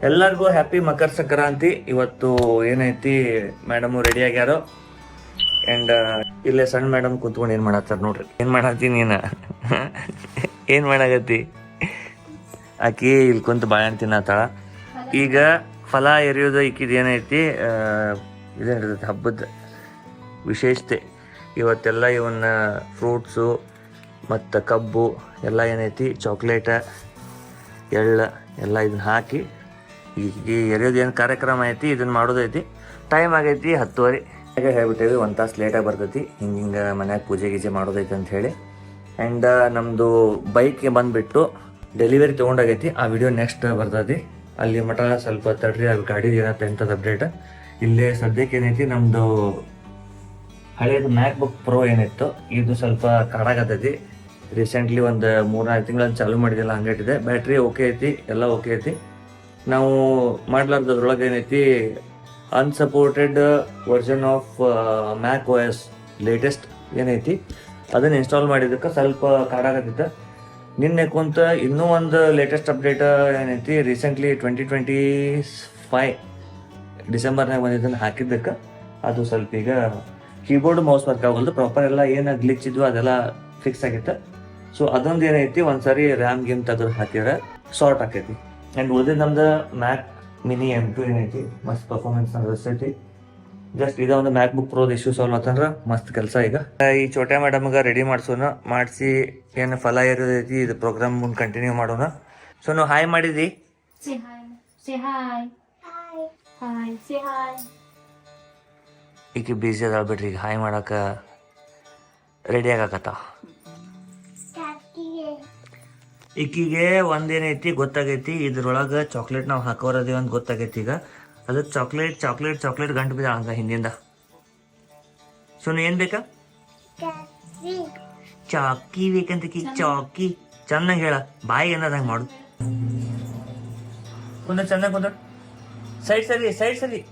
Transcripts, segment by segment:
ಎಲ್ಲರಿಗೂ ಹ್ಯಾಪಿ ಮಕರ ಸಂಕ್ರಾಂತಿ. ಇವತ್ತು ಏನೈತಿ, ಮೇಡಮು ರೆಡಿ ಆಗ್ಯಾರೋ ಆ್ಯಂಡ್ ಇಲ್ಲೇ ಸಣ್ಣ ಮೇಡಮ್ ಕುತ್ಕೊಂಡು ಏನು ಮಾಡತ್ತಾರ ನೋಡ್ರಿ. ಏನು ಮಾಡತ್ತಿ ನೀನು? ಏನು ಮಾಡಾಕತ್ತಿ? ಆಕಿ ಇಲ್ಲಿ ಕುಂತು ಬಾಳೆಹಣ್ಣು ತಿನ್ನತ್ತಾಳ. ಈಗ ಫಲ ಎರಿಯೋದು ಈಕಿದು ಏನೈತಿ, ಇದೇನಿರ್ತೈತಿ ಹಬ್ಬದ ವಿಶೇಷತೆ. ಇವತ್ತೆಲ್ಲ ಇವನ್ನ ಫ್ರೂಟ್ಸು ಮತ್ತು ಕಬ್ಬು ಎಲ್ಲ ಏನೈತಿ, ಚಾಕ್ಲೇಟ, ಎಳ್ಳು ಎಲ್ಲ ಇದನ್ನ ಹಾಕಿ ಈ ಎರಿಯೋದು ಏನು ಕಾರ್ಯಕ್ರಮ ಐತಿ ಇದನ್ನು ಮಾಡೋದೈತಿ. ಟೈಮ್ ಆಗೈತಿ 10:30. ಹಾಗೆ ಹೇಳ್ಬಿಟ್ಟೇವಿ 1 ತಾಸು ಲೇಟಾಗಿ ಬರ್ತೈತಿ. ಹಿಂಗೆ ಮನ್ಯಾಗ ಪೂಜೆ ಗೀಜೆ ಮಾಡೋದೈತಿ ಅಂತ ಹೇಳಿ. ಆ್ಯಂಡ್ ನಮ್ಮದು ಬೈಕ್ಗೆ ಬಂದುಬಿಟ್ಟು ಡೆಲಿವರಿ ತೊಗೊಂಡಾಗೈತಿ. ಆ ವಿಡಿಯೋ ನೆಕ್ಸ್ಟ್ ಬರ್ತೈತಿ. ಅಲ್ಲಿ ಮಟ ಸ್ವಲ್ಪ ತಡ್ರಿ, ಅದು ಗಾಡಿ ಏನತ್ತೆ ಎಂಥದ್ದು ಅಪ್ಡೇಟ್. ಇಲ್ಲೇ ಸದ್ಯಕ್ಕೆ ಏನೈತಿ, ನಮ್ಮದು ಹಳೇದು ಮ್ಯಾಕ್ ಬುಕ್ ಪ್ರೋ ಏನಿತ್ತು ಇದು ಸ್ವಲ್ಪ ಕಾಡಾಗತ್ತೈತಿ. ರೀಸೆಂಟ್ಲಿ ಒಂದು 3-4 ತಿಂಗಳಲ್ಲಿ ಚಾಲೂ ಮಾಡಿದಿಲ್ಲ, ಹಂಗೈತಿದೆ. ಬ್ಯಾಟ್ರಿ ಓಕೆ ಐತಿ, ಎಲ್ಲ ಓಕೆ ಐತಿ. ನಾವು ಮಾಡ್ಲಾರ್ದ್ರೊಳಗೆ ಏನೈತಿ, unsupported version of Mac OS latest ಏನೈತಿ ಅದನ್ನು ಇನ್ಸ್ಟಾಲ್ ಮಾಡಿದ್ದಕ್ಕೆ ಸ್ವಲ್ಪ ಕಾಡಾಗತ್ತಿತ್ತು. ನಿನ್ನೆ ಕುಂತ ಇನ್ನೂ ಒಂದು ಲೇಟೆಸ್ಟ್ ಅಪ್ಡೇಟ್ ಏನೈತಿ, ರೀಸೆಂಟ್ಲಿ 2025 ಡಿಸೆಂಬರ್ನಾಗ ಬಂದಿದ್ದನ್ನು ಹಾಕಿದ್ದಕ್ಕೆ ಅದು ಸ್ವಲ್ಪ ಈಗ ಕೀಬೋರ್ಡ್ ಮೌಸ್ ವರ್ಕ್ ಆಗೋದು ಪ್ರಾಪರ್, ಎಲ್ಲ ಏನು ಗ್ಲಿಚ್ ಇದ್ವು ಅದೆಲ್ಲ ಫಿಕ್ಸ್ ಆಗಿತ್ತು. ಸೊ ಅದೊಂದು ಏನೈತಿ, ಒಂದ್ಸರಿ ರ್ಯಾಮ್ ಗೇಮ್ ತೆಗೆದು ಹಾಕಿದ್ರೆ ಶಾರ್ಟ್ ಆಕೈತಿ. ಆ್ಯಂಡ್ ಉಳಿದಿದ್ದು ನಮ್ದು ಮ್ಯಾಕ್ ಮಿನಿ M2 ಏನೈತಿ, ಮಸ್ತ್ ಪರ್ಫಾರ್ಮೆನ್ಸ್ ಅನ್ನಿಸ್ತೈತಿ. ಜಸ್ಟ್ ಇದ ಒಂದು ಮ್ಯಾಕ್ ಬುಕ್ ಪ್ರೋದ ಇಶ್ಯೂ ಸಾಲ್ವ್ ಆತಂದ್ರೆ ಮಸ್ತ್ ಕೆಲಸ. ಈಗ ಈ ಚೋಟಾ ಮೇಡಮ್ಗೆ ರೆಡಿ ಮಾಡಿಸೋಣ, ಏನು ಫಲ ಇರೋದೈತಿ, ಇದು ಪ್ರೋಗ್ರಾಮ್ ಮುಂದೆ ಕಂಟಿನ್ಯೂ ಮಾಡೋಣ. ಸೊ ನಾವು ಹಾಯ್ ಮಾಡಿದ್ವಿ. ಈಗ ಬಿಸಿ ಅದಾಳ ಬಿಡ್ರಿ, ಈಗ ಹಾಯ್ ಮಾಡಕ್ಕೆ ರೆಡಿ ಆಗಾಕತ್ತ. ಈಕಿಗೆ ಒಂದೇನೈತಿ ಗೊತ್ತಾಗೈತಿ, ಇದ್ರೊಳಗೆ ಚಾಕ್ಲೇಟ್ ನಾವು ಹಾಕೋರದೇವ ಅಂತ ಗೊತ್ತಾಗೈತಿ. ಈಗ ಅದು ಚಾಕ್ಲೇಟ್ ಗಂಟು ಬಿದ್ದಾಳ ಹಂಗ ಹಿಂದಿಂದ. ಸೊ ಏನ್ ಬೇಕಾ? ಚಾಕಿ ಬೇಕಂತ ಚಾಕಿ. ಚೆನ್ನಾಗಿ ಹೇಳ, ಬಾಯಿ ಏನದ ಹಂಗೆ ಮಾಡು. ಚೆನ್ನಾಗಿ ಕುಂದ, ಸೈಡ್ ಸರಿ.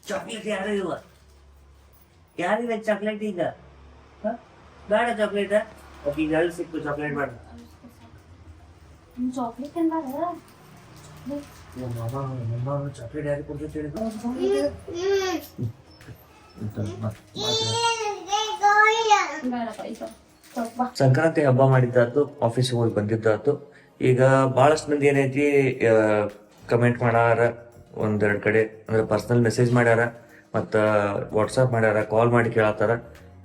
ಚಾಕ್ಲೇಟ್ ಯಾರಿಲ್ಲ ಚಾಕ್ಲೇಟ್ ಈಗ ಬೇಡ. ಚಾಕ್ಲೇಟ್ ಈಗ ಎಲ್ಲಿ ಸಿಕ್ತು ಚಾಕ್ಲೇಟ್ ಬೇಡ. ಚಾಕ್ಲೇಟ್ ಯಾರಿಗೆ ಕೊಡ್ತೈತಿ? ಸಂಕ್ರಾಂತಿ ಹಬ್ಬ ಮಾಡಿದ್ದಾತು, ಆಫೀಸಿಗೆ ಹೋಗಿ ಬಂದಿದ್ದಾತು. ಈಗ ಭಾಳಷ್ಟು ಮಂದಿ ಏನೈತಿ ಕಮೆಂಟ್ ಮಾಡಾರ, ಒಂದೆರಡು ಕಡೆ ಅಂದ್ರೆ ಪರ್ಸ್ನಲ್ ಮೆಸೇಜ್ ಮಾಡ್ಯಾರ, ಮತ್ತು ವಾಟ್ಸಪ್ ಮಾಡ್ಯಾರ, ಕಾಲ್ ಮಾಡಿ ಕೇಳತ್ತಾರ.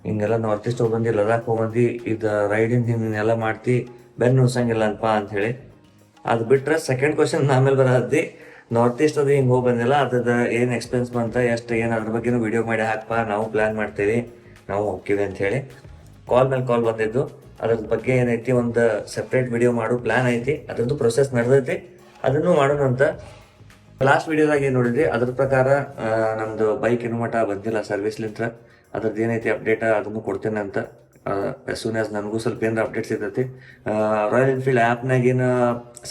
ಹಿಂಗೆಲ್ಲ ನಾರ್ತ್ ಈಸ್ಟ್ ಹೋಗ್ಬಂದು ಲದಾಖ್ ಹೋಗ್ಬಂದು ಇದು ರೈಡಿಂಗ್ ಹಿಂಗೆಲ್ಲ ಮಾಡ್ತಿ, ಬೆನ್ನು ನುಸಂಗಿಲ್ಲ ಅಲ್ಪ ಅಂಥೇಳಿ. ಅದು ಬಿಟ್ರೆ ಸೆಕೆಂಡ್ ಕ್ವಶನ್ ಆಮೇಲೆ ಬರತ್ತಿ, ನಾರ್ತ್ ಈಸ್ಟ್ ಅದು ಹಿಂಗೆ ಹೋಗಿ ಬಂದಿಲ್ಲ, ಅದ್ರದ್ದು ಏನು ಎಕ್ಸ್ಪೆನ್ಸ್ ಬಂತ, ಎಷ್ಟು ಏನು, ಅದ್ರ ಬಗ್ಗೆನೂ ವಿಡಿಯೋ ಮಾಡಿ ಹಾಕಪ್ಪ, ನಾವು ಪ್ಲ್ಯಾನ್ ಮಾಡ್ತೀವಿ, ನಾವು ಹೋಗ್ತೀವಿ ಅಂಥೇಳಿ ಕಾಲ್ ಮೇಲೆ ಕಾಲ್ ಬಂದಿದ್ದು. ಅದ್ರದ್ದು ಬಗ್ಗೆ ಏನೈತಿ ಒಂದು ಸೆಪ್ರೇಟ್ ವಿಡಿಯೋ ಮಾಡೋ ಪ್ಲ್ಯಾನ್ ಐತಿ, ಅದ್ರದ್ದು ಪ್ರೊಸೆಸ್ ನಡೆದೈತಿ, ಅದನ್ನು ಮಾಡೋಣ ಅಂತ. ಲಾಸ್ಟ್ ವಿಡಿಯೋದಾಗ ಏನು ನೋಡಿದ್ರಿ ಅದ್ರ ಪ್ರಕಾರ ನಮ್ದು ಬೈಕ್ ಏನು ಮಟ್ಟ ಬಂದಿಲ್ಲ ಸರ್ವಿಸ್ಲಿಂತ್ರ. ಅದ್ರದ್ದು ಏನೈತಿ ಅಪ್ಡೇಟ್ ಅದನ್ನು ಕೊಡ್ತೇನೆ ಅಂತ. ಸೂನ್ ಆಸ್ ನನಗೂ ಸ್ವಲ್ಪ ಏನಾರ ಅಪ್ಡೇಟ್ಸ್ ಇರ್ತೈತಿ. ರಾಯಲ್ ಎನ್ಫೀಲ್ಡ್ ಆ್ಯಪ್ನಾಗ ಏನು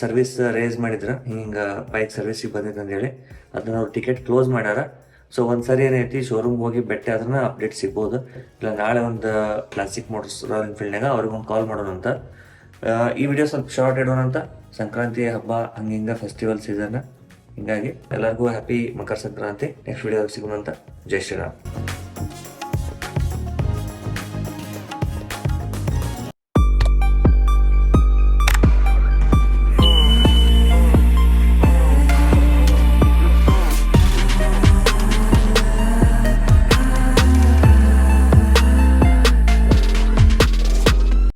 ಸರ್ವಿಸ್ ರೇಸ್ ಮಾಡಿದ್ರು, ಹಿಂಗೆ ಬೈಕ್ ಸರ್ವಿಸಿಗೆ ಬಂದಿದ್ದು ಅಂತೇಳಿ ಅದನ್ನ ಅವ್ರು ಟಿಕೆಟ್ ಕ್ಲೋಸ್ ಮಾಡ್ಯಾರ. ಸೊ ಒಂದ್ಸರಿ ಏನೈತಿ ಶೋರೂಮ್ಗೆ ಹೋಗಿ ಬೆಟ್ಟೆ ಆದ್ರೂ ಅಪ್ಡೇಟ್ ಸಿಗ್ಬೋದು. ಇಲ್ಲ ನಾಳೆ ಒಂದು ಕ್ಲಾಸಿಕ್ ಮೋಟರ್ಸ್ ರಾಯಲ್ ಎನ್ಫೀಲ್ಡ್ನಾಗ ಅವ್ರಿಗೊಂದು ಕಾಲ್ ಮಾಡೋಣ ಅಂತ. ಈ ವಿಡಿಯೋ ಸ್ವಲ್ಪ ಶಾರ್ಟ್ ಇಡೋಣ ಅಂತ. ಸಂಕ್ರಾಂತಿ ಹಬ್ಬ ಹಂಗಿಂಗ ಫೆಸ್ಟಿವಲ್ ಸೀಸನ್, ಹಿಂಗಾಗಿ ಎಲ್ಲರಿಗೂ ಹ್ಯಾಪಿ ಮಕರ ಸಂಕ್ರಾಂತಿ. ನೆಕ್ಸ್ಟ್ ವಿಡಿಯೋ ಸಿಗೋಣ ಅಂತ. ಜೈ ಶ್ರೀರಾಮ್.